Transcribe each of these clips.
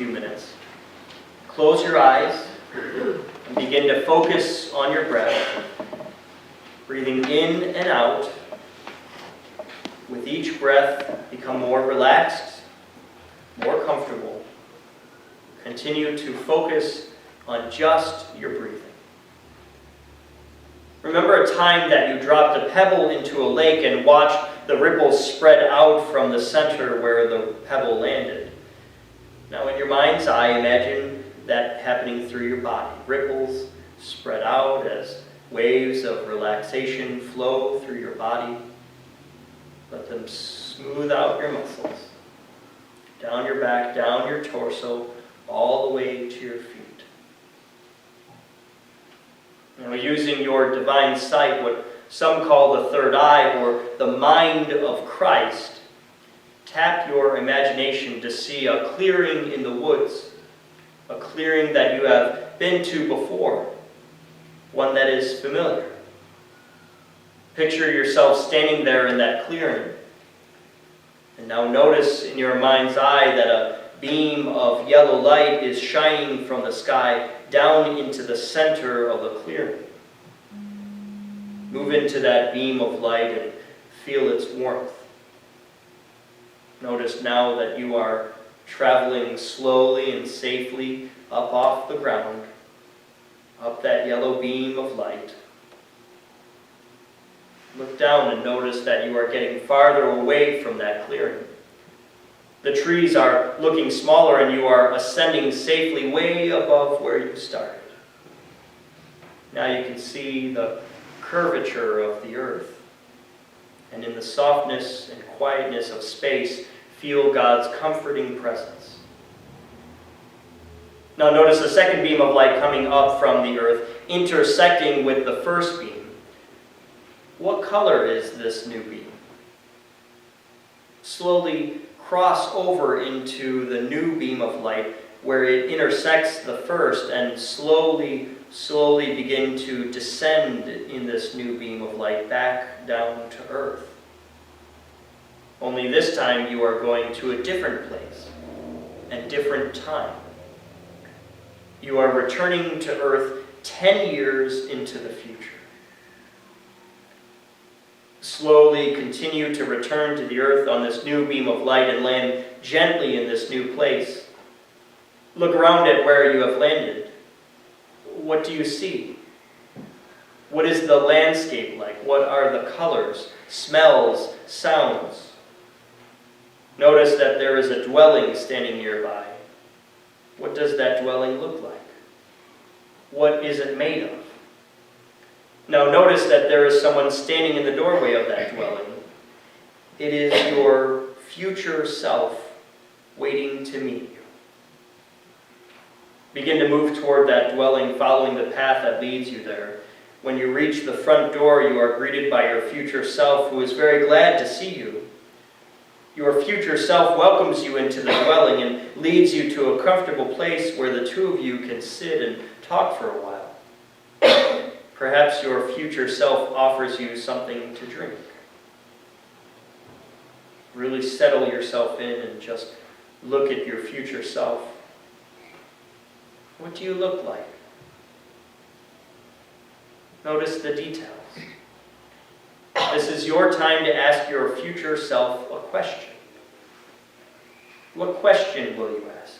few minutes. Close your eyes and begin to focus on your breath, breathing in and out. With each breath, become more relaxed, more comfortable. Continue to focus on just your breathing. Remember a time that you dropped a pebble into a lake and watched the ripples spread out from the center where the pebble landed. Now in your mind's eye, imagine that happening through your body. Ripples spread out as waves of relaxation flow through your body. Let them smooth out your muscles, down your back, down your torso, all the way to your feet. Now, using your divine sight, what some call the third eye, or the mind of Christ, tap your imagination to see a clearing in the woods, a clearing that you have been to before, one that is familiar. Picture yourself standing there in that clearing. And now notice in your mind's eye that a beam of yellow light is shining from the sky down into the center of the clearing. Move into that beam of light and feel its warmth. Notice now that you are traveling slowly and safely up off the ground, up that yellow beam of light. Look down and notice that you are getting farther away from that clearing. The trees are looking smaller and you are ascending safely way above where you started. Now you can see the curvature of the earth. And in the softness and quietness of space, feel God's comforting presence. Now notice the second beam of light coming up from the earth, intersecting with the first beam. What color is this new beam? Slowly cross over into the new beam of light where it intersects the first and slowly begin to descend in this new beam of light back down to earth. Only this time you are going to a different place and different time. You are returning to earth 10 years into the future. Slowly continue to return to the earth on this new beam of light and land gently in this new place. Look around at where you have landed. What do you see? What is the landscape like? What are the colors, smells, sounds? Notice that there is a dwelling standing nearby. What does that dwelling look like? What is it made of? Now notice that there is someone standing in the doorway of that dwelling. It is your future self waiting to meet you. Begin to move toward that dwelling, following the path that leads you there. When you reach the front door, you are greeted by your future self, who is very glad to see you. Your future self welcomes you into the dwelling and leads you to a comfortable place where the two of you can sit and talk for a while. Perhaps your future self offers you something to drink. Really settle yourself in and just look at your future self. What do you look like? Notice the details. This is your time to ask your future self a question. What question will you ask?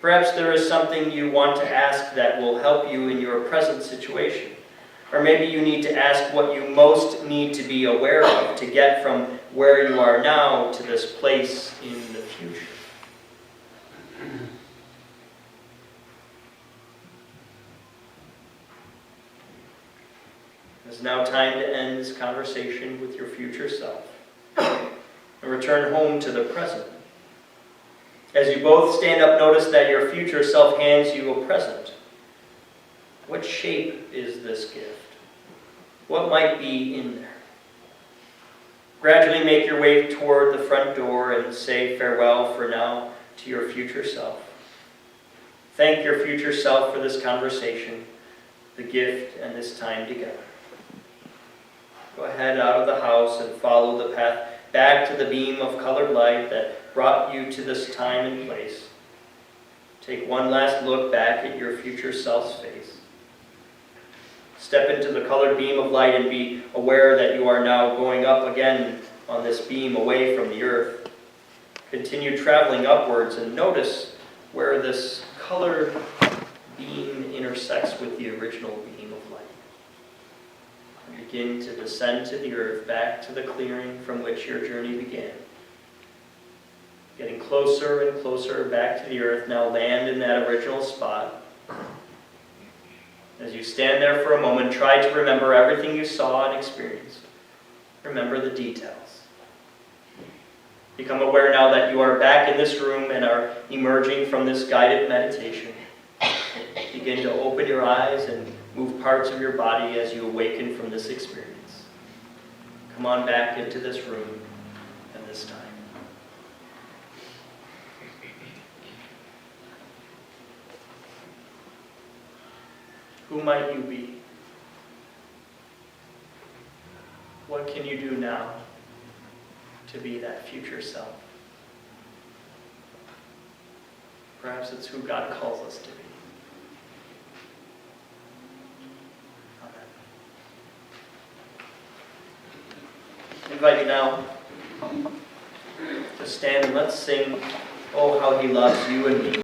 Perhaps there is something you want to ask that will help you in your present situation. Or maybe you need to ask what you most need to be aware of to get from where you are now to this place in the future. It's now time to end this conversation with your future self and return home to the present. As you both stand up, notice that your future self hands you a present. What shape is this gift? What might be in there? Gradually make your way toward the front door and say farewell for now to your future self. Thank your future self for this conversation, the gift, and this time together. Go ahead out of the house and follow the path back to the beam of colored light that brought you to this time and place. Take one last look back at your future self's face. Step into the colored beam of light and be aware that you are now going up again on this beam away from the earth. Continue traveling upwards and notice where this colored beam intersects with the original beam of light. And begin to descend to the earth, back to the clearing from which your journey began. Getting closer and closer back to the earth, now land in that original spot. As you stand there for a moment, try to remember everything you saw and experienced. Remember the details. Become aware now that you are back in this room and are emerging from this guided meditation. Begin to open your eyes and move parts of your body as you awaken from this experience. Come on back into this room and this time. Who might you be? What can you do now to be that future self? Perhaps it's who God calls us to be. Amen. I invite you now to stand and let's sing, "Oh, how He loves you and me."